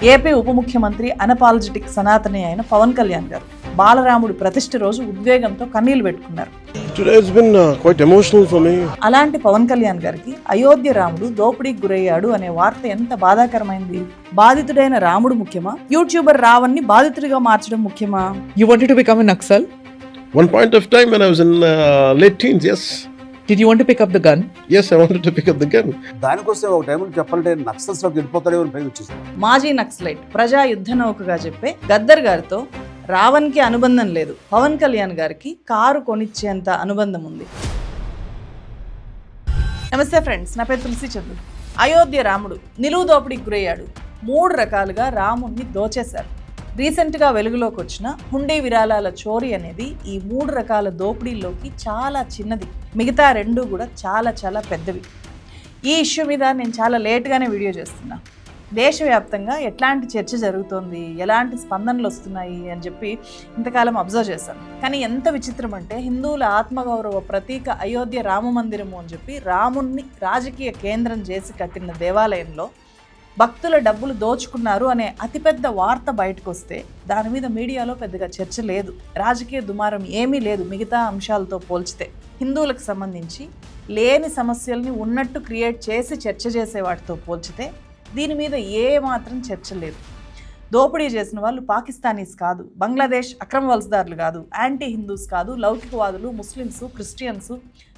AP ఉప ముఖ్యమంత్రి అనపాలజెటిక్ సనాతని అయిన పవన్ కళ్యాణ్ గారు బాలరాముడి ప్రతిష్ఠ రోజు ఉద్వేగంతో కన్నీళ్లు పెట్టుకున్నారు. Today has been quite emotional for me. అలాంటి పవన్ కళ్యాణ్ గారికి అయోధ్య రాముడు దోపిడీకి గురయ్యాడు అనే వార్త ఎంత బాధాకరమైంది. బాధితుడైన రాముడు ముఖ్యమా, యూట్యూబర్ రావణ్ణి బాధితుడిగా మార్చడం ముఖ్యమా? You wanted to become a Naxal? One point of time when I was in late teens, yes. Did you want to pick up the gun? Yes, I wanted to pick up the gun. దానికోసం ఒక టైంలో చెప్పాలంటే నక్సల్స్లోకి వెళ్ళిపోతాడేమో అని భయం వచ్చేసింది. మాజీ నక్సలైట్ ప్రజా యుద్ధ నౌకగా చెప్పే గద్దర్ గారితో రావణ్కి అనుబంధం లేదు, పవన్ కళ్యాణ్ గారికి కారు కొనిచ్చేంత అనుబంధం ఉంది. నమస్తే ఫ్రెండ్స్, నా పేరు తులసి చంద్రు. అయోధ్య రాముడు నిలువు దోపిడీకి గురయ్యాడు. 3 రకాలుగా రాముణ్ణి దోచేశారు. రీసెంట్గా వెలుగులోకి వచ్చిన హుండీ విరాళాల చోరీ అనేది ఈ 3 రకాల దోపిడీల్లోకి చాలా చిన్నది. మిగతా 2 కూడా చాలా చాలా పెద్దవి. ఈ ఇష్యూ మీద నేను చాలా లేట్గానే వీడియో చేస్తున్నా. దేశవ్యాప్తంగా ఎట్లాంటి చర్చ జరుగుతోంది, ఎలాంటి స్పందనలు వస్తున్నాయి అని చెప్పి ఇంతకాలం అబ్జర్వ్ చేశాను. కానీ ఎంత విచిత్రం అంటే, హిందువుల ఆత్మగౌరవ ప్రతీక అయోధ్య రామ మందిరము అని చెప్పి రాముణ్ణి రాజకీయ కేంద్రం చేసి కట్టిన దేవాలయంలో భక్తుల డబ్బులు దోచుకున్నారు అనే అతిపెద్ద వార్త బయటకు వస్తే దాని మీద మీడియాలో పెద్దగా చర్చ లేదు, రాజకీయ దుమారం ఏమీ లేదు మిగతా అంశాలతో పోల్చితే. హిందువులకు సంబంధించి లేని సమస్యల్ని ఉన్నట్టు క్రియేట్ చేసి చర్చ చేసే వాటితో పోల్చితే దీని మీద ఏ మాత్రం చర్చ లేదు. దోపిడీ చేసిన వాళ్ళు పాకిస్తానీస్ కాదు, బంగ్లాదేశ్ అక్రమ వలసదారులు కాదు, యాంటీ హిందూస్ కాదు, లౌకికవాదులు, ముస్లిమ్స్, క్రిస్టియన్స్,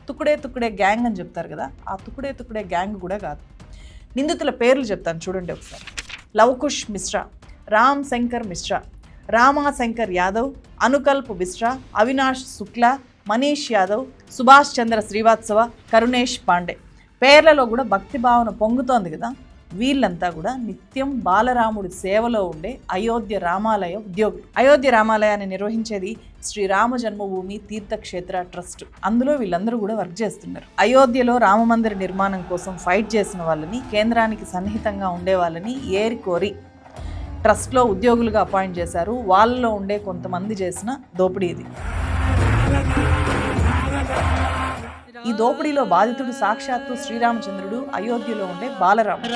తుక్కుడే గ్యాంగ్ అని చెప్తారు కదా, ఆ తుక్కుడే గ్యాంగ్ కూడా కాదు. నిందితుల పేర్లు చెప్తాను చూడండి ఒకసారి. లవకుష్ మిశ్రా, రామ్ శంకర్ మిశ్రా, రామాశంకర్ యాదవ్, అనుకల్ప్ మిశ్రా, అవినాష్ శుక్లా, మనీష్ యాదవ్, సుభాష్ చంద్ర శ్రీవాత్సవ, కరుణేష్ పాండే. పేర్లలో కూడా భక్తి భావన పొంగుతోంది కదా. వీళ్ళంతా కూడా నిత్యం బాలరాముడి సేవలో ఉండే అయోధ్య రామాలయ ఉద్యోగులు. అయోధ్య రామాలయాన్ని నిర్వహించేది శ్రీ రామ జన్మభూమి తీర్థక్షేత్ర ట్రస్ట్. అందులో వీళ్ళందరూ కూడా వర్క్ చేస్తున్నారు. అయోధ్యలో రామ మందిర నిర్మాణం కోసం ఫైట్ చేసిన వాళ్ళని, కేంద్రానికి సన్నిహితంగా ఉండే వాళ్ళని ఏరి కోరి ట్రస్ట్లో ఉద్యోగులుగా అపాయింట్ చేశారు. వాళ్ళలో ఉండే కొంతమంది చేసిన దోపిడీ ఇది. ఈ దోపిడీలో బాధితుడు సాక్షాత్తు శ్రీరామచంద్రుడు, అయోధ్యలో ఉండే బాలరాముడు.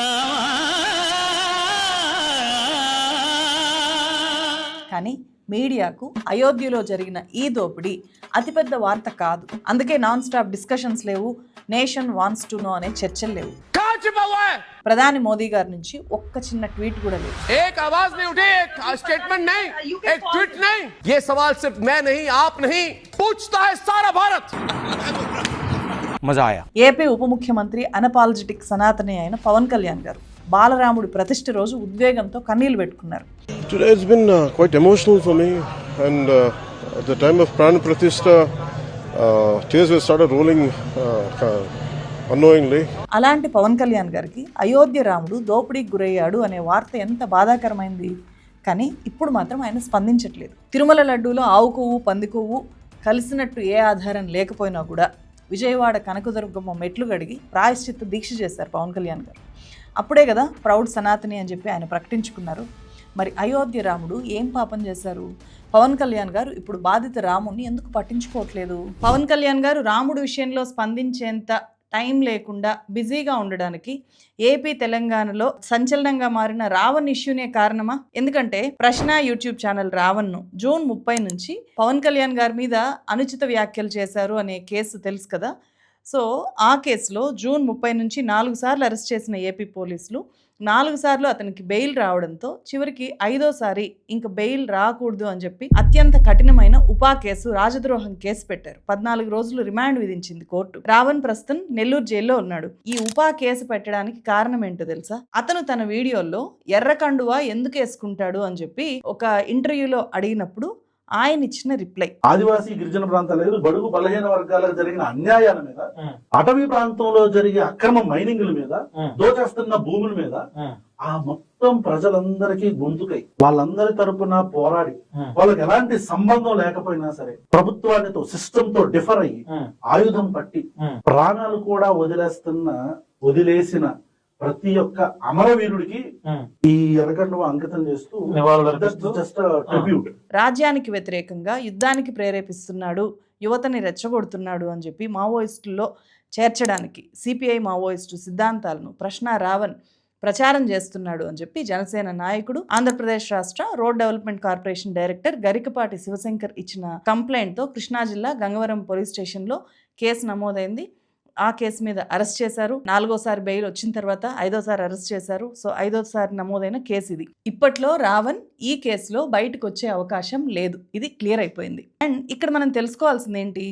కానీ మీడియాకు అయోధ్యలో జరిగిన ఈ దోపిడీ అతిపెద్ద వార్త కాదు. అందుకే నాన్ స్టాప్ డిస్కషన్స్ లేవు, నేషన్ వాంట్స్ టు నో అనే చర్చలు లేవు. ప్రధాని మోదీ గారి నుంచి ఒక్క చిన్న ట్వీట్ కూడా లేదు. एक आवाज नहीं उठी, एक स्टेटमेंट नहीं, एक ट्वीट नहीं. ये सवाल सिर्फ मैं नहीं, आप नहीं, पूछता है सारा भारत. మజా ఆయా. ఏపీ ఉప ముఖ్యమంత్రి అనపాలజెటిక్ సనాతని అయిన పవన్ కళ్యాణ్ గారు బాలరాముడి ప్రతిష్ఠ రోజు ఉద్వేగంతో కన్నీళ్లు పెట్టుకున్నారు. Today has been quite emotional for me, and at the time of Pran Pratishtha, tears were started rolling unknowingly. అలాంటి పవన్ కళ్యాణ్ గారికి అయోధ్య రాముడు దోపిడీకి గురయ్యాడు అనే వార్త ఎంత బాధాకరమైంది. కానీ ఇప్పుడు మాత్రం ఆయన స్పందించట్లేదు. తిరుమల లడ్డూలో ఆవు కొవ్వు, పంది కొవ్వు కలిసినట్టు ఏ ఆధారం లేకపోయినా కూడా విజయవాడ కనకదుర్గమ్మ మెట్లు గడిగి ప్రాయశ్చిత్త దీక్ష చేశారు పవన్ కళ్యాణ్ గారు. అప్పుడే కదా ప్రౌఢ్ సనాతని అని చెప్పి ఆయన ప్రకటించుకున్నారు. మరి అయోధ్య రాముడు ఏం పాపం చేశారు? పవన్ కళ్యాణ్ గారు ఇప్పుడు బాధిత రాముడిని ఎందుకు పట్టించుకోవట్లేదు? పవన్ కళ్యాణ్ గారు రాముడు విషయంలో స్పందించేంత టైం లేకుండా బిజీగా ఉండడానికి ఏపీ తెలంగాణలో సంచలనంగా మారిన రావణ్ ఇష్యూనే కారణమా? ఎందుకంటే ప్రశ్న యూట్యూబ్ ఛానల్ రావణ్ను జూన్ 30 నుంచి పవన్ కళ్యాణ్ గారి మీద అనుచిత వ్యాఖ్యలు చేశారు అనే కేసు తెలుసు కదా. సో ఆ కేసులో జూన్ 30 నుంచి 4 సార్లు అరెస్ట్ చేసిన ఏపీ పోలీసులు 4 సార్లు అతనికి బెయిల్ రావడంతో చివరికి 5వ సారి ఇంక బెయిల్ రాకూడదు అని చెప్పి అత్యంత కఠినమైన ఉపా కేసు, రాజద్రోహం కేసు పెట్టారు. 14 రోజులు రిమాండ్ విధించింది కోర్టు. రావణ్ ప్రస్తుతం నెల్లూరు జైల్లో ఉన్నాడు. ఈ ఉపా కేసు పెట్టడానికి కారణం ఏంటో తెలుసా? అతను తన వీడియోల్లో ఎర్రకండువా ఎందుకు వేసుకుంటాడు అని చెప్పి ఒక ఇంటర్వ్యూలో అడిగినప్పుడు ఆయన ఇచ్చిన రిప్లై, ఆదివాసీ గిరిజన ప్రాంతాల బడుగు బలహీన వర్గాలకు జరిగిన అన్యాయాల మీద, అటవీ ప్రాంతంలో జరిగే అక్రమ మైనింగ్ల మీద, దోచేస్తున్న భూముల మీద ఆ మొత్తం ప్రజలందరికీ గొంతుకై వాళ్ళందరి తరపున పోరాడి వాళ్ళకి ఎలాంటి సంబంధం లేకపోయినా సరే ప్రభుత్వానితో సిస్టమ్ తో డిఫర్ అయ్యి ఆయుధం పట్టి ప్రాణాలు కూడా వదిలేసిన ప్రతి ఒక్క అమరవీరుడికి ఈ ఎర్రకండువ అంకితం చేస్తూ జస్ట్ ట్రిబ్యూట్. రాజ్యానికి వ్యతిరేకంగా యుద్ధానికి ప్రేరేపిస్తున్నాడు, యువతని రెచ్చగొడుతున్నాడు అని చెప్పి మావోయిస్టుల్లో చేర్చడానికి సిపిఐ మావోయిస్టు సిద్ధాంతాలను ప్రశ్న రావణ్ ప్రచారం చేస్తున్నాడు అని చెప్పి జనసేన నాయకుడు, ఆంధ్రప్రదేశ్ రాష్ట్ర road development corporation director Garikapati Shivshankar ఇచ్చిన కంప్లైంట్తో కృష్ణా జిల్లా గంగవరం పోలీస్ స్టేషన్లో కేసు నమోదైంది. ఆ కేసు మీద అరెస్ట్ చేశారు. 4వ బెయిల్ వచ్చిన తర్వాత 5వసారి అరెస్ట్ చేశారు. సో 5వసారి నమోదైన కేసు ఇది. ఇప్పట్లో రావణ్ ఈ కేసులో బయటకు వచ్చే అవకాశం లేదు. ఇది క్లియర్ అయిపోయింది. అండ్ ఇక్కడ మనం తెలుసుకోవాల్సింది ఏంటి,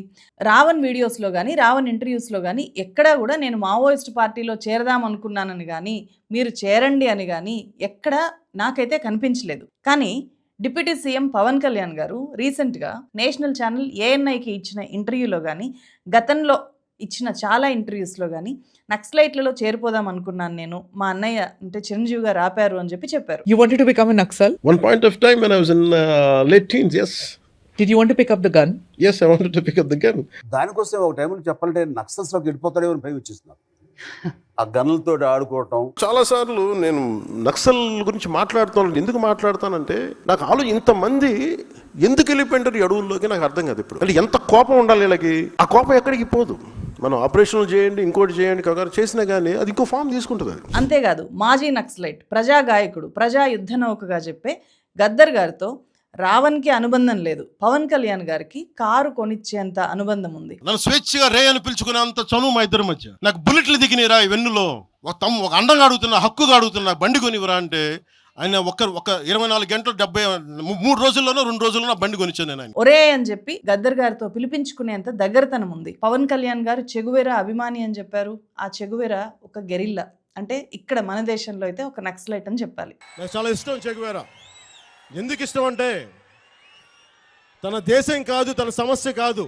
రావణ్ వీడియోస్లో కానీ రావణ్ ఇంటర్వ్యూస్లో కానీ ఎక్కడా కూడా నేను మావోయిస్ట్ పార్టీలో చేరదాం అనుకున్నానని కానీ మీరు చేరండి అని కానీ ఎక్కడా నాకైతే కనిపించలేదు. కానీ డిప్యూటీ సీఎం పవన్ కళ్యాణ్ గారు రీసెంట్గా నేషనల్ ఛానల్ ఏఎన్ఐకి ఇచ్చిన ఇంటర్వ్యూలో కానీ గతంలో ఇచ్చిన చాలా ఇంటర్వ్యూస్లో కానీ నక్సలైట్లలో చేరిపోదాం అనుకున్నాను నేను, మా అన్నయ్య అంటే చిరంజీవి గారు ఆపారు అని చెప్పారు. You wanted to become a Naxal? One point of time when I was in late teens, yes. Did you want to pick up the gun? Yes, I wanted to pick up the gun. దానికోసం ఒక టైంలో చెప్పాలంటే నక్సల్స్లోకి వెళ్ళిపోతాడేమో అని భయం వచ్చేస్తున్నారు. ఆ గన్నులతో ఆడుకోవటం. చాలా సార్లు నేను నక్సల్ గురించి మాట్లాడుతాను. ఎందుకు మాట్లాడతానంటే నాకు ఇంతమంది ఎందుకు వెళ్ళిపోయింటారు ఈ అడవుల్లోకి నాకు అర్థం కాదు. ఇప్పుడు అంటే ఎంత కోపం ఉండాలి వీళ్ళకి, ఆ కోపం ఎక్కడికి పోదు. మనం ఆపరేషన్లు చేయండి, ఇంకోటి చేయండి, చేసినా కానీ అది ఇంకో ఫామ్ తీసుకుంటుంది. అది అంతేకాదు, మాజీ నక్సలైట్, ప్రజా గాయకుడు, ప్రజా యుద్ధ నౌకగా చెప్పే గద్దర్ గారితో రావణ్కి అనుబంధం లేదు, పవన్ కళ్యాణ్ గారికి కారు కొనిచ్చేంత అనుబంధం ఉంది. నన్ను స్వేచ్ఛగా రే అని పిలుచుకునేంత చనువు మా ఇద్దరి మధ్య. నాకు బుల్లెట్లు దిగినరా వెన్నులో, ఒక అండంగా అడుగుతున్నా, హక్కుగా అడుగుతున్నా, బండి కొనివరా అంటే ఆయన ఒక 24 గంటలు 3 రోజుల్లోనో 2 రోజుల్లోనో బండి కొనిచ్చాను నేను. ఒరే అని చెప్పి గద్దర్ గారితో పిలిపించుకునేంత దగ్గరతనం ఉంది. పవన్ కళ్యాణ్ గారు చెగువేరా అభిమాని అని చెప్పారు. ఆ చెగువేరా ఒక గెరిల్లా, అంటే ఇక్కడ మన దేశంలో అయితే ఒక నక్సలైట్ అని చెప్పాలి. నాకు చాలా ఇష్టం చెగువేరా. ఎందుకు ఇష్టం అంటే తన దేశం కాదు, తన సమస్య కాదు,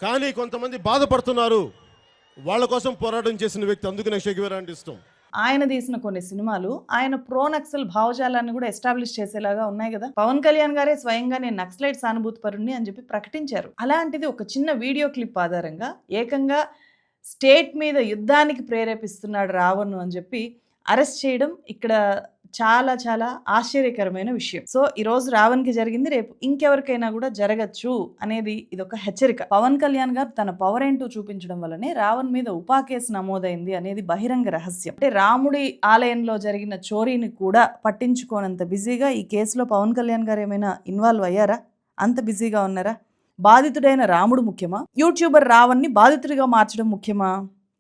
కానీ కొంతమంది బాధపడుతున్నారు, వాళ్ళ కోసం పోరాటం చేసిన వ్యక్తి. అందుకు నాకు చెగువేరా అంటే ఇష్టం. ఆయన తీసిన కొన్ని సినిమాలు ఆయన ప్రో నక్సల్ భావజాలాన్ని కూడా ఎస్టాబ్లిష్ చేసేలాగా ఉన్నాయి కదా. పవన్ కళ్యాణ్ గారే స్వయంగా నేను నక్సలైట్ సానుభూతి పరుణ్ణి అని చెప్పి ప్రకటించారు. అలాంటిది ఒక చిన్న వీడియో క్లిప్ ఆధారంగా ఏకంగా స్టేట్ మీద యుద్ధానికి ప్రేరేపిస్తున్నాడు రావణ్ అని చెప్పి అరెస్ట్ చేయడం ఇక్కడ చాలా చాలా ఆశ్చర్యకరమైన విషయం. సో ఈరోజు రావణ్కి జరిగింది, రేపు ఇంకెవరికైనా కూడా జరగచ్చు అనేది ఇదొక హెచ్చరిక. పవన్ కళ్యాణ్ గారు తన పవర్ ఏంటో చూపించడం వల్లనే రావణ్ మీద ఉపా కేసు నమోదైంది అనేది బహిరంగ రహస్యం. అంటే రాముడి ఆలయంలో జరిగిన చోరీని కూడా పట్టించుకోనంత బిజీగా ఈ కేసులో పవన్ కళ్యాణ్ గారు ఏమైనా ఇన్వాల్వ్ అయ్యారా? అంత బిజీగా ఉన్నారా? బాధితుడైన రాముడు ముఖ్యమా, యూట్యూబర్ రావణ్ని బాధితుడిగా మార్చడం ముఖ్యమా?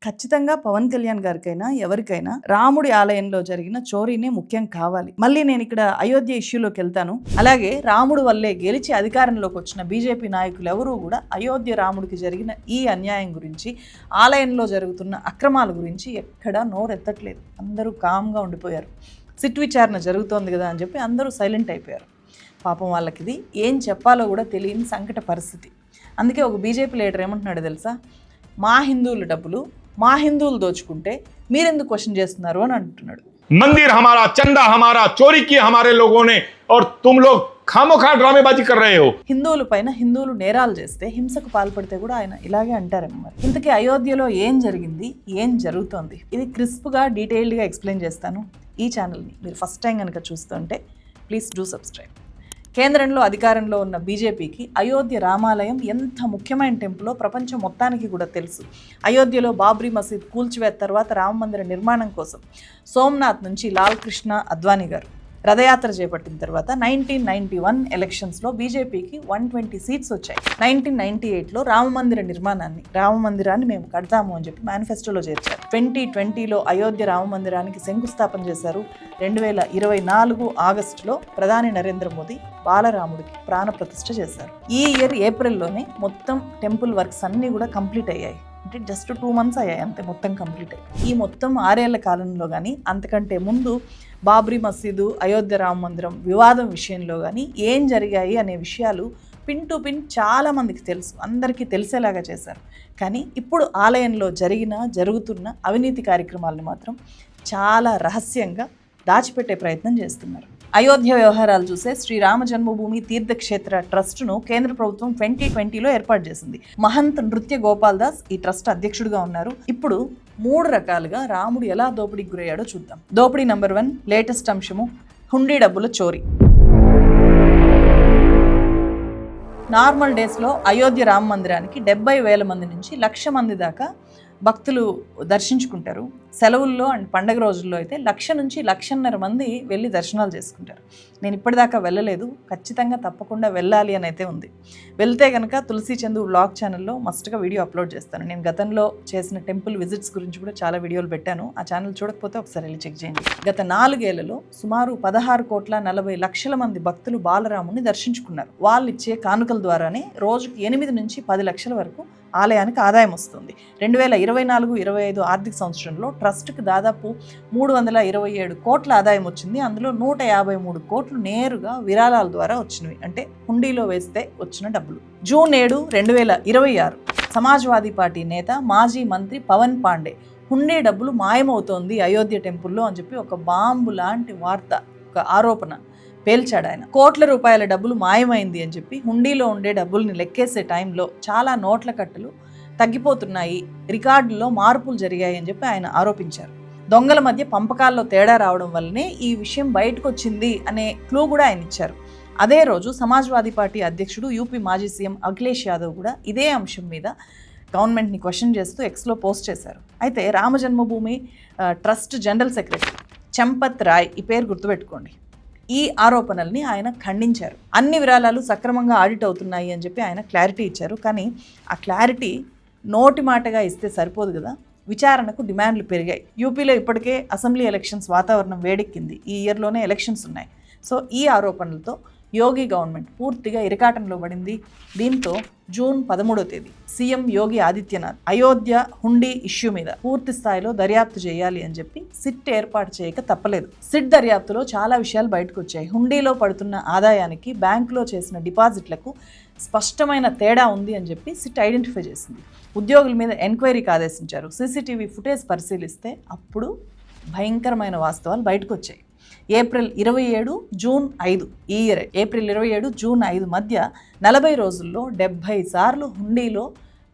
ఖచ్చితంగా పవన్ కళ్యాణ్ గారికైనా ఎవరికైనా రాముడి ఆలయంలో జరిగిన చోరీనే ముఖ్యం కావాలి. మళ్ళీ నేను ఇక్కడ అయోధ్య ఇష్యూలోకి వెళ్తాను. అలాగే రాముడు వల్లే గెలిచి అధికారంలోకి వచ్చిన బీజేపీ నాయకులు ఎవరూ కూడా అయోధ్య రాముడికి జరిగిన ఈ అన్యాయం గురించి, ఆలయంలో జరుగుతున్న అక్రమాల గురించి ఎక్కడా నోరెత్తట్లేదు. అందరూ కామ్గా ఉండిపోయారు. సిట్ విచారణ జరుగుతోంది కదా అని చెప్పి అందరూ సైలెంట్ అయిపోయారు. పాపం వాళ్ళకి ఇది ఏం చెప్పాలో కూడా తెలియని సంకట పరిస్థితి. అందుకే ఒక బీజేపీ లీడర్ ఏమంటున్నాడు తెలుసా, మా హిందువుల డబ్బులు మా హిందువులు దోచుకుంటే మీరెందుకు క్వశ్చన్ చేస్తున్నారు అని అంటున్నాడు. मंदिर हमारा, चंदा हमारा, चोरी की हमारे लोगों ने और तुम लोग खामोखा ड्रामेबाजी कर रहे हो. హిందువుల పైన హిందువులు నేరాలు చేస్తే, హింసకు పాల్పడితే కూడా ఆయన ఇలాగే అంటారేమో. మరి ఇంతకీ అయోధ్యలో ఏం జరిగింది, ఏం జరుగుతోంది, ఇది క్రిస్ప్గా డీటెయిల్డ్గా ఎక్స్ప్లెయిన్ చేస్తాను. ఈ ఛానల్ని మీరు ఫస్ట్ టైం కనుక చూస్తుంటే ప్లీజ్ డూ సబ్స్క్రైబ్. కేంద్రంలో అధికారంలో ఉన్న బీజేపీకి అయోధ్య రామాలయం ఎంత ముఖ్యమైన టెంపులో ప్రపంచం మొత్తానికి కూడా తెలుసు. అయోధ్యలో బాబ్రీ మసీద్ కూల్చివేత తర్వాత రామ మందిర నిర్మాణం కోసం సోమనాథ్ నుంచి లాల్ కృష్ణ అద్వానీ గారు రథయాత్ర చేపట్టిన తర్వాత 1991 ఎలక్షన్స్లో బీజేపీకి 120 సీట్స్ వచ్చాయి. 1998లో రామ మందిరాన్ని మేము కడతాము అని చెప్పి మేనిఫెస్టోలో చేర్చారు. 2020లో అయోధ్య రామ మందిరానికి శంకుస్థాపన చేశారు. 2024 ఆగస్టులో ప్రధాని నరేంద్ర మోదీ బాలరాముడికి ప్రాణప్రతిష్ఠ చేశారు. ఈ ఇయర్ ఏప్రిల్లోనే మొత్తం టెంపుల్ వర్క్స్ అన్నీ కూడా కంప్లీట్ అయ్యాయి. అంటే జస్ట్ 2 months అయ్యాయి అంతే మొత్తం కంప్లీట్ అయ్యి. ఈ మొత్తం 6 ఏళ్ల కాలంలో కానీ అంతకంటే ముందు బాబ్రీ మసీదు, అయోధ్య రామ మందిరం వివాదం విషయంలో కానీ ఏం జరిగాయి అనే విషయాలు పిన్ టు పిన్ చాలామందికి తెలుసు, అందరికీ తెలిసేలాగా చేశారు. కానీ ఇప్పుడు ఆలయంలో జరుగుతున్న అవినీతి కార్యక్రమాలను మాత్రం చాలా రహస్యంగా దాచిపెట్టే ప్రయత్నం చేస్తున్నారు. అయోధ్య వ్యవహారాలు చూసే శ్రీరామ జన్మభూమి తీర్థక్షేత్ర ట్రస్ట్ను కేంద్ర ప్రభుత్వం 2020లో ఏర్పాటు చేసింది. మహంత్ నృత్య గోపాల్ దాస్ ఈ ట్రస్ట్ అధ్యక్షుడిగా ఉన్నారు. ఇప్పుడు 3 రకాలుగా రాముడు ఎలా దోపిడీకి గురయ్యాడో చూద్దాం. దోపిడీ నెంబర్ 1, లేటెస్ట్ అంశము హుండీ డబ్బుల చోరీ. నార్మల్ డేస్లో అయోధ్య రామ మందిరానికి 70,000 మంది నుంచి 1,00,000 మంది దాకా భక్తులు దర్శించుకుంటారు. సెలవుల్లో అండ్ పండగ రోజుల్లో అయితే 1,00,000 నుంచి 1,50,000 మంది వెళ్ళి దర్శనాలు చేసుకుంటారు. నేను ఇప్పటిదాకా వెళ్ళలేదు, ఖచ్చితంగా తప్పకుండా వెళ్ళాలి అని అయితే ఉంది. వెళ్తే కనుక తులసి చందు వ్లాగ్ ఛానల్లో మస్ట్గా వీడియో అప్లోడ్ చేస్తాను. నేను గతంలో చేసిన టెంపుల్ విజిట్స్ గురించి కూడా చాలా వీడియోలు పెట్టాను. ఆ ఛానల్ చూడకపోతే ఒకసారి వెళ్ళి చెక్ చేయండి. గత 4 ఏళ్లలో సుమారు 16,40,00,000 మంది భక్తులు బాలరాముని దర్శించుకున్నారు. వాళ్ళు ఇచ్చే కానుకల ద్వారానే రోజుకి 8 నుంచి 10 లక్షల వరకు ఆలయానికి ఆదాయం వస్తుంది. 2024-25 ఆర్థిక సంవత్సరంలో ట్రస్ట్కి దాదాపు 327 కోట్ల ఆదాయం వచ్చింది. అందులో 153 కోట్లు నేరుగా విరాళాల ద్వారా వచ్చినవి, అంటే హుండీలో వేస్తే వచ్చిన డబ్బులు. జూన్ 7, 2026 సమాజ్వాదీ పార్టీ నేత మాజీ మంత్రి పవన్ పాండే హుండీ డబ్బులు మాయమవుతోంది అయోధ్య టెంపుల్లో అని చెప్పి ఒక బాంబు లాంటి వార్త, ఒక ఆరోపణ పేల్చాడు ఆయన. కోట్ల రూపాయల డబ్బులు మాయమైంది అని చెప్పి హుండీలో ఉండే డబ్బుల్ని లెక్కేసే టైంలో చాలా నోట్ల కట్టలు తగ్గిపోతున్నాయి, రికార్డుల్లో మార్పులు జరిగాయి అని చెప్పి ఆయన ఆరోపించారు. దొంగల మధ్య పంపకాల్లో తేడా రావడం వల్లనే ఈ విషయం బయటకు వచ్చింది అనే క్లూ కూడా ఆయన ఇచ్చారు. అదే రోజు సమాజ్వాదీ పార్టీ అధ్యక్షుడు యూపీ మాజీ సీఎం అఖిలేష్ యాదవ్ కూడా ఇదే అంశం మీద గవర్నమెంట్ని క్వశ్చన్ చేస్తూ ఎక్స్లో పోస్ట్ చేశారు. అయితే రామజన్మభూమి trust general secretary Champat Rai, ఈ పేరు గుర్తుపెట్టుకోండి, ఈ ఆరోపణల్ని ఆయన ఖండించారు. అన్ని విరాళాలు సక్రమంగా ఆడిట్ అవుతున్నాయి అని చెప్పి ఆయన క్లారిటీ ఇచ్చారు. కానీ ఆ క్లారిటీ నోటి మాటగా ఇస్తే సరిపోదు కదా, విచారణకు డిమాండ్లు పెరిగాయి. యూపీలో ఇప్పటికే అసెంబ్లీ ఎలక్షన్స్ వాతావరణం వేడెక్కింది. ఈ ఇయర్లోనే ఎలక్షన్స్ ఉన్నాయి. సో ఈ ఆరోపణలతో యోగి గవర్నమెంట్ పూర్తిగా ఇరకాటంలో పడింది. దీంతో జూన్ 13వ తేదీ సీఎం యోగి ఆదిత్యనాథ్ అయోధ్య హుండీ ఇష్యూ మీద పూర్తి స్థాయిలో దర్యాప్తు చేయాలి అని చెప్పి సిట్ ఏర్పాటు చేయక తప్పలేదు. సిట్ దర్యాప్తులో చాలా విషయాలు బయటకు వచ్చాయి. హుండీలో పడుతున్న ఆదాయానికి బ్యాంకులో చేసిన డిపాజిట్లకు స్పష్టమైన తేడా ఉంది అని చెప్పి సిట్ ఐడెంటిఫై చేసింది. ఉద్యోగుల మీద ఎంక్వైరీకి ఆదేశించారు. సీసీటీవీ ఫుటేజ్ పరిశీలిస్తే అప్పుడు భయంకరమైన వాస్తవాలు బయటకు వచ్చాయి. ఏప్రిల్ 27, జూన్ 5 ఈ ఇయర్ ఏప్రిల్ 27, జూన్ 5 మధ్య 40 రోజుల్లో 70 సార్లు హుండీలో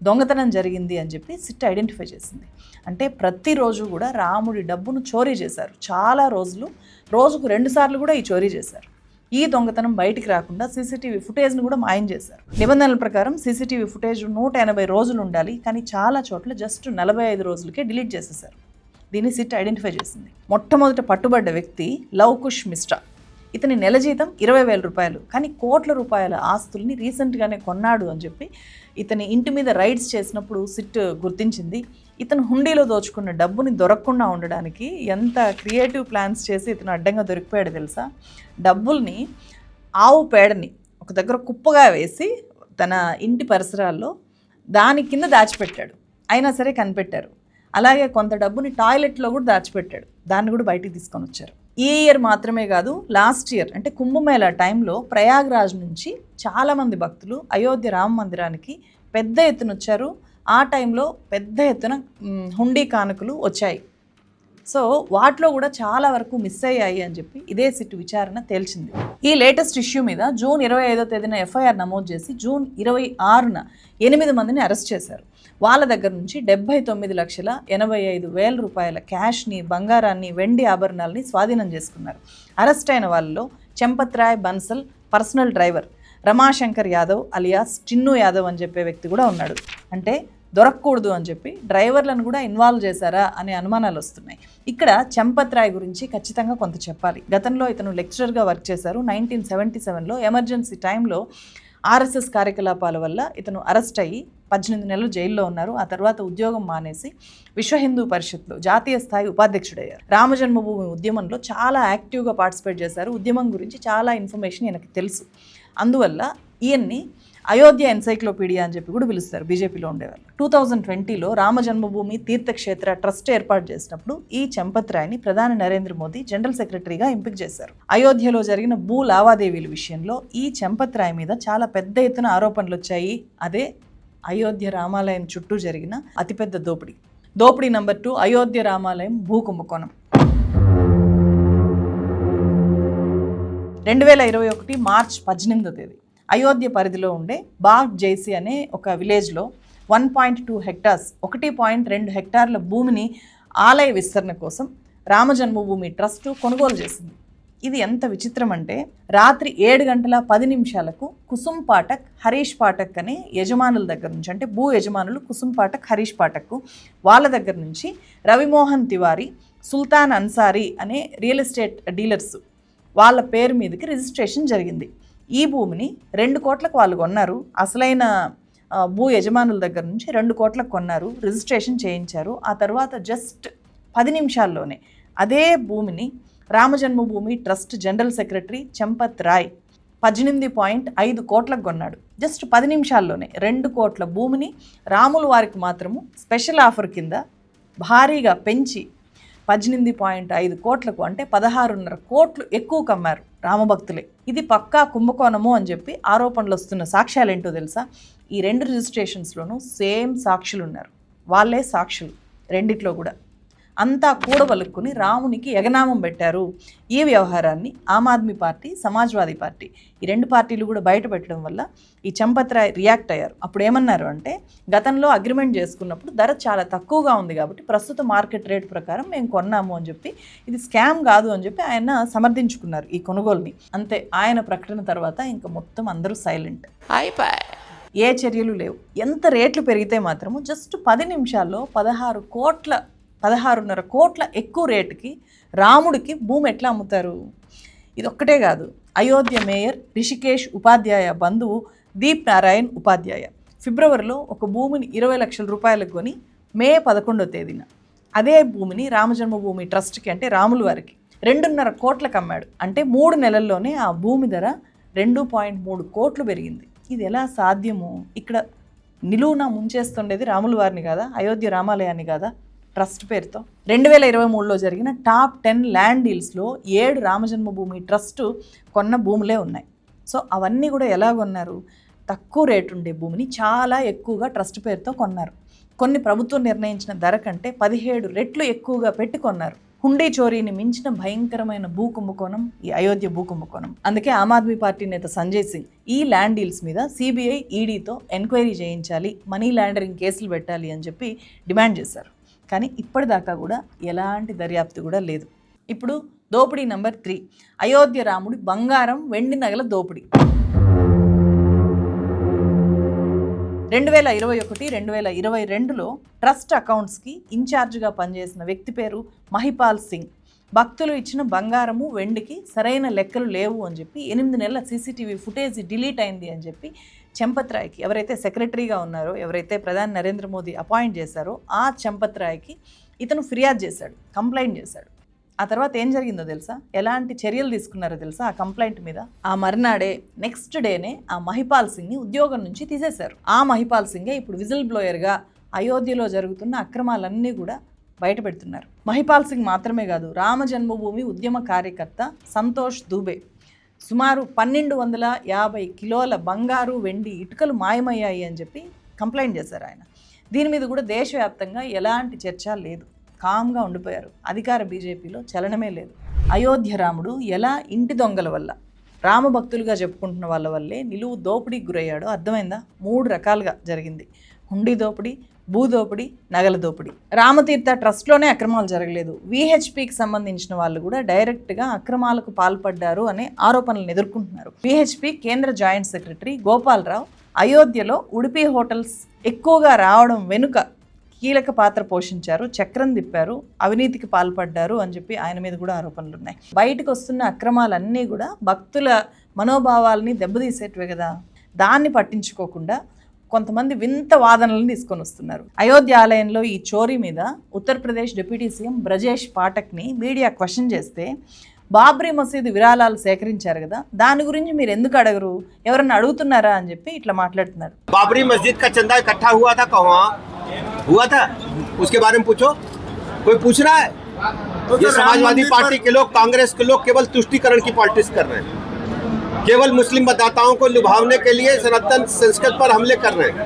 దొంగతనం జరిగింది అని చెప్పి సిట్ ఐడెంటిఫై చేసింది. అంటే ప్రతిరోజు కూడా రాముడి డబ్బును చోరీ చేశారు. చాలా రోజులు, రోజుకు 2 సార్లు కూడా ఈ చోరీ చేశారు. ఈ దొంగతనం బయటికి రాకుండా సీసీటీవీ ఫుటేజ్ను కూడా మాయం చేశారు. నిబంధనల ప్రకారం సీసీటీవీ ఫుటేజ్ 180 రోజులు ఉండాలి, కానీ చాలా చోట్ల జస్ట్ 45 రోజులకే డిలీట్ చేసేశారు. దీన్ని సిట్ ఐడెంటిఫై చేసింది. మొట్టమొదట పట్టుబడ్డ వ్యక్తి లవకుష్ మిశ్రా. ఇతని నెల జీతం 20,000 రూపాయలు, కానీ కోట్ల రూపాయల ఆస్తుల్ని రీసెంట్గానే కొన్నాడు అని చెప్పి ఇతని ఇంటి మీద రైడ్స్ చేసినప్పుడు సిట్ గుర్తించింది. ఇతను హుండీలో దోచుకున్న డబ్బుని దొరకకుండా ఉండడానికి ఎంత క్రియేటివ్ ప్లాన్స్ చేసి ఇతను అడ్డంగా దొరికిపోయాడు తెలుసా. డబ్బుల్ని, ఆవు పేడని ఒక దగ్గర కుప్పగా వేసి తన ఇంటి పరిసరాల్లో దాని కింద దాచిపెట్టాడు. అయినా సరే కనిపెట్టారు. అలాగే కొంత డబ్బుని టాయిలెట్లో కూడా దాచిపెట్టాడు. దాన్ని కూడా బయటికి తీసుకొని వచ్చారు. ఈ ఇయర్ మాత్రమే కాదు, లాస్ట్ ఇయర్ అంటే కుంభమేళా టైంలో ప్రయాగ్రాజ్ నుంచి చాలామంది భక్తులు అయోధ్య రామ మందిరానికి పెద్ద ఎత్తున వచ్చారు. ఆ టైంలో పెద్ద ఎత్తున హుండీ కానుకలు వచ్చాయి. సో వాటిలో కూడా చాలా వరకు మిస్ అయ్యాయి అని చెప్పి ఇదే సిట్ విచారణ తేల్చింది. ఈ లేటెస్ట్ ఇష్యూ మీద జూన్ 25వ తేదీన ఎఫ్ఐఆర్ నమోదు చేసి జూన్ 26న 8 మందిని అరెస్ట్ చేశారు. వాళ్ళ దగ్గర నుంచి 79,85,000 రూపాయల క్యాష్ని, బంగారాన్ని, వెండి ఆభరణాలని స్వాధీనం చేసుకున్నారు. అరెస్ట్ అయిన వాళ్ళలో Champat Rai Bansal personal driver, Ramashankar Yadav alias Chinnu Yadav అని చెప్పే వ్యక్తి కూడా ఉన్నాడు. అంటే దొరకకూడదు అని చెప్పి డ్రైవర్లను కూడా ఇన్వాల్వ్ చేశారా అనే అనుమానాలు వస్తున్నాయి. ఇక్కడ చంపత్ రాయ్ గురించి ఖచ్చితంగా కొంత చెప్పాలి. గతంలో ఇతను లెక్చరర్గా వర్క్ చేశారు. 1977లో ఎమర్జెన్సీ టైంలో ఆర్ఎస్ఎస్ కార్యకలాపాల వల్ల ఇతను అరెస్ట్ అయ్యి 18 నెలలు జైల్లో ఉన్నారు. ఆ తర్వాత ఉద్యోగం మానేసి విశ్వ హిందూ పరిషత్లో జాతీయ స్థాయి ఉపాధ్యక్షుడయ్యారు. రామజన్మభూమి ఉద్యమంలో చాలా యాక్టివ్గా పార్టిసిపేట్ చేశారు. ఉద్యమం గురించి చాలా ఇన్ఫర్మేషన్ ఈయనకి తెలుసు. అందువల్ల ఈయన్ని అయోధ్య ఎన్సైక్లోపీడియా అని చెప్పి కూడా పిలుస్తారు బీజేపీలో ఉండేవాళ్ళు. 2020లో రామజన్మభూమి తీర్థక్షేత్ర ట్రస్ట్ ఏర్పాటు చేసినప్పుడు ఈ చంపత్ రాయ్ని ప్రధాని నరేంద్ర మోదీ జనరల్ సెక్రటరీగా ఎంపిక చేశారు. అయోధ్యలో జరిగిన భూ లావాదేవీల విషయంలో ఈ చంపత్ రాయ్ మీద చాలా పెద్ద ఎత్తున ఆరోపణలు వచ్చాయి. అదే అయోధ్య రామాలయం చుట్టూ జరిగిన అతిపెద్ద దోపిడీ నంబర్ 2 అయోధ్య రామాలయం భూ కుంభకోణం. 2021 మార్చ్ 18వ తేదీ అయోధ్య పరిధిలో ఉండే బాగ్ జైసి అనే ఒక విలేజ్లో 1.2 హెక్టార్స్ 1.2 హెక్టార్ల భూమిని ఆలయ విస్తరణ కోసం రామజన్మభూమి ట్రస్ట్ కొనుగోలు చేసింది. ఇది ఎంత విచిత్రం అంటే రాత్రి 7:10 కుసుమ్ పాఠక్, హరీష్ పాఠక్ అనే యజమానుల దగ్గర నుంచి, అంటే భూ యజమానులు కుసుమ్ పాఠక్, హరీష్ పాఠక్, వాళ్ళ దగ్గర నుంచి రవిమోహన్ తివారీ, సుల్తాన్ అన్సారీ అనే రియల్ ఎస్టేట్ డీలర్స్ వాళ్ళ పేరు మీదకి రిజిస్ట్రేషన్ జరిగింది. ఈ భూమిని 2 కోట్లకు వాళ్ళు కొన్నారు. అసలైన భూ యజమానుల దగ్గర నుంచి 2 కోట్లకు కొన్నారు, రిజిస్ట్రేషన్ చేయించారు. ఆ తర్వాత జస్ట్ 10 నిమిషాల్లోనే అదే భూమిని రామజన్మభూమి trust general secretary Champat Rai 18.5 కోట్లకు కొన్నాడు. జస్ట్ 10 నిమిషాల్లోనే 2 కోట్ల భూమిని రాముల వారికి మాత్రము స్పెషల్ ఆఫర్ కింద భారీగా పెంచి 18.5 కోట్లకు, అంటే 16.5 కోట్లు ఎక్కువ కమ్మారు రామభక్తులే. ఇది పక్కా కుంభకోణము అని చెప్పి ఆరోపణలు వస్తున్న సాక్ష్యాలు ఏంటో తెలుసా? ఈ 2 రిజిస్ట్రేషన్స్లోనూ సేమ్ సాక్షులు ఉన్నారు, వాళ్ళే సాక్షులు రెండిట్లో కూడా. అంతా కూడబలుక్కుని రామునికి ఎగనామం పెట్టారు. ఈ వ్యవహారాన్ని ఆమ్ ఆద్మీ పార్టీ, సమాజ్వాదీ పార్టీ, ఈ 2 పార్టీలు కూడా బయట పెట్టడం వల్ల ఈ చంపత్ రాయ్ రియాక్ట్ అయ్యారు. అప్పుడు ఏమన్నారు అంటే, గతంలో అగ్రిమెంట్ చేసుకున్నప్పుడు ధర చాలా తక్కువగా ఉంది కాబట్టి ప్రస్తుత మార్కెట్ రేట్ ప్రకారం మేము కొన్నాము అని చెప్పి, ఇది స్కామ్ కాదు అని చెప్పి ఆయన సమర్థించుకున్నారు ఈ కొనుగోలుని. అంతే, ఆయన ప్రకటన తర్వాత ఇంకా మొత్తం అందరూ సైలెంట్ అయిపోయి, ఏ చర్యలు లేవు. ఎంత రేట్లు పెరిగితే మాత్రము జస్ట్ 10 నిమిషాల్లో 16.5 కోట్ల ఎక్కువ రేటుకి రాముడికి భూమి ఎట్లా అమ్ముతారు? ఇది ఒక్కటే కాదు, అయోధ్య మేయర్ రిషికేష్ ఉపాధ్యాయ బంధువు దీప్ నారాయణ్ ఉపాధ్యాయ ఫిబ్రవరిలో ఒక భూమిని 20 లక్షల రూపాయలకు కొని మే 11వ తేదీన అదే భూమిని రామజన్మభూమి ట్రస్ట్కి, అంటే రాముల వారికి 2.5 కోట్లకు అమ్మాడు. అంటే 3 నెలల్లోనే ఆ భూమి ధర 2.3 కోట్లు పెరిగింది. ఇది ఎలా సాధ్యము? ఇక్కడ నిలువున ముంచేస్తుండేది రాముల వారిని కాదా, అయోధ్య రామాలయాన్ని కాదా ట్రస్ట్ పేరుతో? 2023లో జరిగిన టాప్ 10 ల్యాండ్ డీల్స్లో 7 రామజన్మభూమి ట్రస్ట్ కొన్న భూములే ఉన్నాయి. సో అవన్నీ కూడా ఎలా కొన్నారు? తక్కువ రేటు ఉండే భూమిని చాలా ఎక్కువగా ట్రస్ట్ పేరుతో కొన్నారు. కొన్ని ప్రభుత్వం నిర్ణయించిన ధర కంటే 17 రెట్లు ఎక్కువగా పెట్టి కొన్నారు. హుండీ చోరీని మించిన భయంకరమైన భూ కుంభకోణం ఈ అయోధ్య భూ కుంభకోణం. అందుకే ఆమ్ ఆద్మీ పార్టీ నేత సంజయ్ సింగ్ ఈ ల్యాండ్ డీల్స్ మీద సిబిఐ, ఈడీతో ఎంక్వైరీ చేయించాలి, మనీ లాండరింగ్ కేసులు పెట్టాలి అని చెప్పి డిమాండ్ చేశారు. కానీ ఇప్పటిదాకా కూడా ఎలాంటి దర్యాప్తు కూడా లేదు. ఇప్పుడు దోపిడీ నెంబర్ 3, అయోధ్య రాముడి బంగారం, వెండి నగల దోపిడీ. 2021-2022లో ట్రస్ట్ అకౌంట్స్కి ఇన్ఛార్జ్గా పనిచేసిన వ్యక్తి పేరు మహిపాల్ సింగ్. భక్తులు ఇచ్చిన బంగారము, వెండికి సరైన లెక్కలు లేవు అని చెప్పి 8 నెలల సీసీటీవీ ఫుటేజ్ డిలీట్ అయింది అని చెప్పి చంపత్ రాయ్కి, ఎవరైతే సెక్రటరీగా ఉన్నారో, ఎవరైతే ప్రధాని నరేంద్ర మోదీ అపాయింట్ చేశారో ఆ చంపత్ రాయ్కి ఇతను ఫిర్యాదు చేశాడు, కంప్లైంట్ చేశాడు. ఆ తర్వాత ఏం జరిగిందో తెలుసా? ఎలాంటి చర్యలు తీసుకున్నారో తెలుసా? ఆ కంప్లైంట్ మీద ఆ మర్నాడే, నెక్స్ట్ డేనే ఆ మహిపాల్ సింగ్ని ఉద్యోగం నుంచి తీసేశారు. ఆ మహిపాల్ సింగే ఇప్పుడు విజిల్ బ్లోయర్గా అయోధ్యలో జరుగుతున్న అక్రమాలన్నీ కూడా బయట పెడుతున్నారు. మహిపాల్ సింగ్ మాత్రమే కాదు, రామ జన్మభూమి ఉద్యమ కార్యకర్త సంతోష్ దూబే సుమారు 1250 కిలోల బంగారు, వెండి, ఇటుకలు మాయమయ్యాయి అని చెప్పి కంప్లైంట్ చేశారు ఆయన. దీని మీద కూడా దేశవ్యాప్తంగా ఎలాంటి చర్చ లేదు, కామ్గా ఉండిపోయారు. అధికార బీజేపీలో చలనమే లేదు. అయోధ్య రాముడు ఎలా ఇంటి దొంగల వల్ల, రామభక్తులుగా చెప్పుకుంటున్న వాళ్ళ వల్లే నిలువు దోపిడీకి గురయ్యాడో అర్థమైందా? 3 రకాలుగా జరిగింది: హుండీ దోపిడీ, భూదోపిడీ, నగల దోపిడీ. రామతీర్థ ట్రస్ట్లోనే అక్రమాలు జరగలేదు, విహెచ్పికి సంబంధించిన వాళ్ళు కూడా డైరెక్ట్గా అక్రమాలకు పాల్పడ్డారు అనే ఆరోపణలను ఎదుర్కొంటున్నారు. విహెచ్పి కేంద్ర జాయింట్ సెక్రటరీ గోపాలరావు అయోధ్యలో ఉడిపి హోటల్స్ ఎక్కువగా రావడం వెనుక కీలక పాత్ర పోషించారు, చక్రం తిప్పారు, అవినీతికి పాల్పడ్డారు అని చెప్పి ఆయన మీద కూడా ఆరోపణలు ఉన్నాయి. బయటకు వస్తున్న అక్రమాలన్నీ కూడా భక్తుల మనోభావాలని దెబ్బతీసేటివే కదా. దాన్ని పట్టించుకోకుండా కొంతమంది వింత వాదనలను తీసుకొని వస్తున్నారు. అయోధ్య ఆలయంలో ఈ చోరీ మీద ఉత్తరప్రదేశ్ డిప్యూటీ సీఎం బ్రజేష్ పాఠక్ని మీడియా క్వశ్చన్ చేస్తే, బాబ్రీ మసీదు విరాళాలు సేకరించారు కదా, దాని గురించి మీరు ఎందుకు అడగరు, ఎవరన్నా అడుగుతున్నారా అని చెప్పి ఇట్లా మాట్లాడుతున్నారు. बाबरी मस्जिद का चंदा इकट्ठा हुआ था, कहाँ हुआ था, उसके बारे में पूछो, कोई पूछ रहा है? ये समाजवादी पार्टी के लोग, कांग्रेस के लोग केवल तुष्टीकरण की पॉलिटिक्स कर रहे हैं, केवल मुस्लिम मतदाताओं को लुभावने के लिए सनातन संस्कृति पर हमले कर रहे हैं.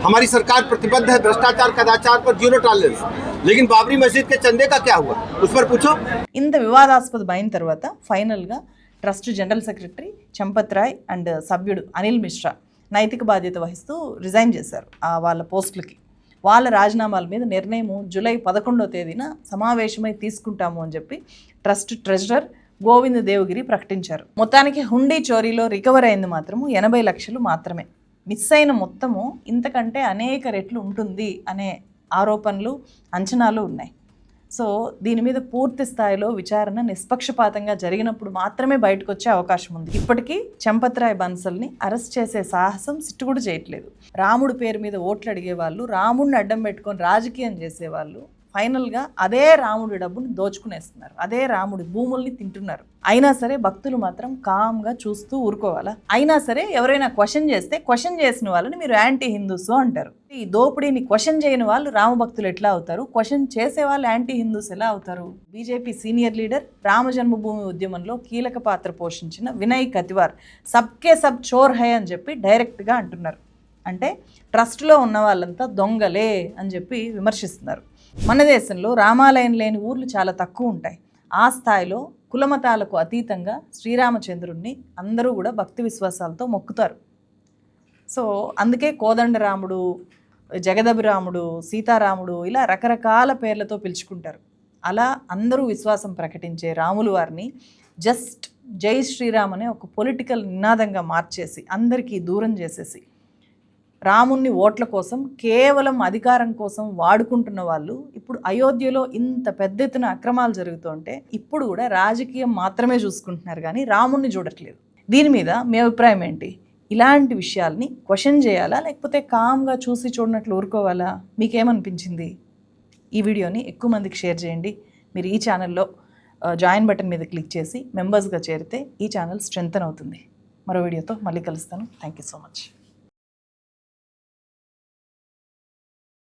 हमारी सरकार प्रतिबद्ध है भ्रष्टाचार कदाचार पर जीरो टॉलरेंस, लेकिन बाबरी मस्जिद के चंदे का क्या हुआ, उस पर पूछो. ఇంత వివాదాస్పదమైన తర్వాత ఫైనల్గా trust general secretary Champat Rai and సభ్యుడు అనిల్ మిశ్రా నైతిక బాధ్యత వహిస్తూ రిజైన్ చేశారు వాళ్ళ పోస్టులకి. వాళ్ళ రాజీనామాల మీద నిర్ణయం జూలై 11వ తేదీన సమావేశమై తీసుకుంటాము అని చెప్పి ట్రస్ట్ ట్రెజరర్ గోవింద్ దేవగిరి ప్రకటించారు. మొత్తానికి హుండీ చోరీలో రికవర్ అయింది మాత్రము 80 లక్షలు మాత్రమే. మిస్ అయిన మొత్తము ఇంతకంటే అనేక రెట్లు ఉంటుంది అనే ఆరోపణలు, అంచనాలు ఉన్నాయి. సో దీని మీద పూర్తి స్థాయిలో విచారణ నిష్పక్షపాతంగా జరిగినప్పుడు మాత్రమే బయటకు వచ్చే అవకాశం ఉంది. ఇప్పటికీ చంపత్రాయ్ బన్సల్ని అరెస్ట్ చేసే సాహసం సిట్టు కూడా చేయట్లేదు. రాముడి పేరు మీద ఓట్లు అడిగేవాళ్ళు, రాముడిని అడ్డం పెట్టుకొని రాజకీయం చేసేవాళ్ళు ఫైనల్గా అదే రాముడి డబ్బుని దోచుకునేస్తున్నారు, అదే రాముడి భూముల్ని తింటున్నారు. అయినా సరే భక్తులు మాత్రం కామ్గా చూస్తూ ఊరుకోవాలా? అయినా సరే ఎవరైనా క్వశ్చన్ చేస్తే క్వశ్చన్ చేసిన వాళ్ళని మీరు యాంటీ హిందూస్ అంటారు. ఈ దోపిడీని క్వశ్చన్ చేయని వాళ్ళు రామభక్తులు ఎట్లా అవుతారు? క్వశ్చన్ చేసే వాళ్ళు యాంటీ హిందూస్ ఎలా అవుతారు? బీజేపీ సీనియర్ లీడర్, రామజన్మభూమి ఉద్యమంలో కీలక పాత్ర పోషించిన వినయ్ కతివార్ సబ్కే సబ్ చోర్ హై అని చెప్పి డైరెక్ట్గా అంటున్నారు. అంటే ట్రస్ట్లో ఉన్న వాళ్ళంతా దొంగలే అని చెప్పి విమర్శిస్తున్నారు. మన దేశంలో రామాలయం లేని ఊర్లు చాలా తక్కువ ఉంటాయి. ఆ స్థాయిలో కులమతాలకు అతీతంగా శ్రీరామచంద్రుణ్ణి అందరూ కూడా భక్తి విశ్వాసాలతో మొక్కుతారు. సో అందుకే కోదండరాముడు, జగదభిరాముడు, సీతారాముడు ఇలా రకరకాల పేర్లతో పిలుచుకుంటారు. అలా అందరూ విశ్వాసం ప్రకటించే రాములు వారిని జస్ట్ జై శ్రీరామ్ అనే ఒక పొలిటికల్ నినాదంగా మార్చేసి అందరికీ దూరం చేసేసి రాముణ్ణి ఓట్ల కోసం, కేవలం అధికారం కోసం వాడుకుంటున్న వాళ్ళు ఇప్పుడు అయోధ్యలో ఇంత పెద్ద ఎత్తున అక్రమాలు జరుగుతుంటే ఇప్పుడు కూడా రాజకీయం మాత్రమే చూసుకుంటున్నారు, కానీ రాముణ్ణి చూడట్లేదు. దీని మీద మీ అభిప్రాయం ఏంటి? ఇలాంటి విషయాల్ని క్వశ్చన్ చేయాలా, లేకపోతే కామ్గా చూసి చూడనట్లు ఊరుకోవాలా? మీకేమనిపించింది? ఈ వీడియోని ఎక్కువ మందికి షేర్ చేయండి. మీరు ఈ ఛానల్లో జాయిన్ బటన్ మీద క్లిక్ చేసి మెంబర్స్గా చేరితే ఈ ఛానల్ స్ట్రెంగ్తన్ అవుతుంది. మరో వీడియోతో మళ్ళీ కలుస్తాను. Thank you so much.